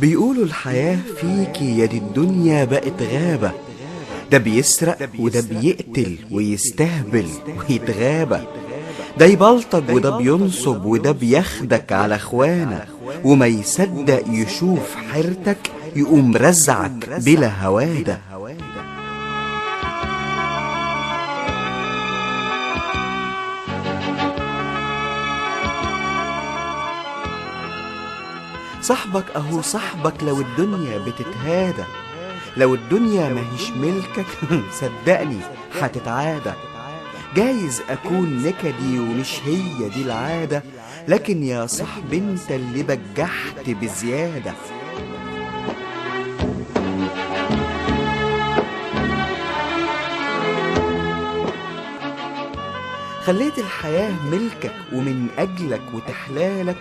بيقولوا الحياة فيكي يا دي الدنيا بقت غابة، ده بيسرق وده بيقتل ويستهبل ويتغابى، ده يبلطج وده بينصب وده بياخدك على اخوانك، وما يصدق يشوف حيرتك يقوم رزعك بلا هوادة. صاحبك اهو صاحبك لو الدنيا بتتهادى، لو الدنيا ماهيش ملكك صدقني هتتعادى. جايز اكون نكدي ومش هي دي العادة، لكن يا صاحبي انت اللي بجحت بزيادة. خليت الحياة ملكك ومن أجلك وتحلالك،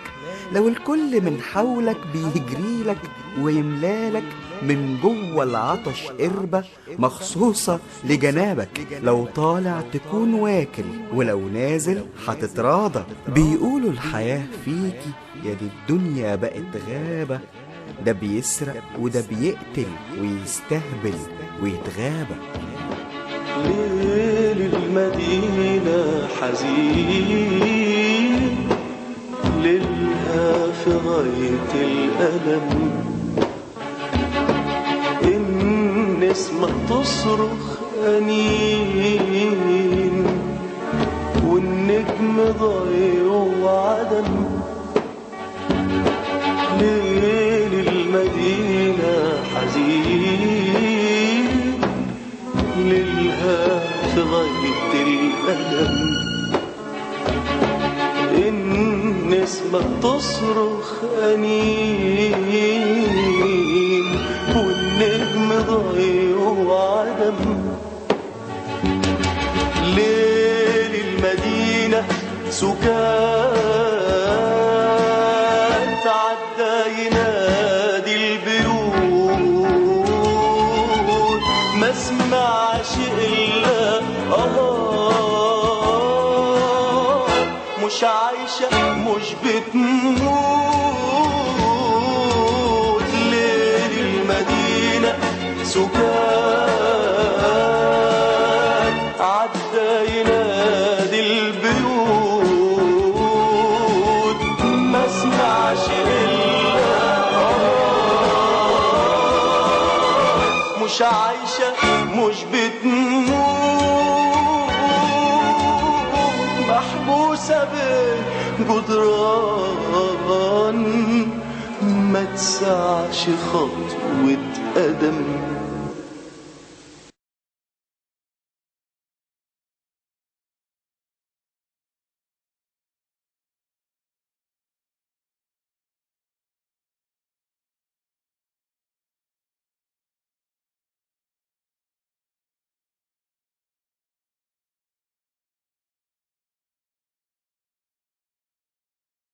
لو الكل من حولك بيجريلك ويملالك من جوه العطش قربة مخصوصة لجنابك، لو طالع تكون واكل ولو نازل هتتراضى. بيقولوا الحياة فيكي يا دي الدنيا بقت غابة، ده بيسرق وده بيقتل ويستهبل ويتغابى. ليل المدينة حزين، ليلها في غاية الألم، النسمة تصرخ أنين والنجم ضايع وعدم. ليل المدينة حزين، ليلها في غاية الألم، النسمة تصرخ أنين والنجم ضايع وعدم. ليل المدينة سكات عدى ينادي البيوت، ما اسمعش إلا مش عايشة مش بتموت. ليل المدينة سكات عدى ينادي البيوت، ما اسمعش إلا مش عايشة مش بتموت، محبوسة بين جدران ما تسعش خطوة قدم.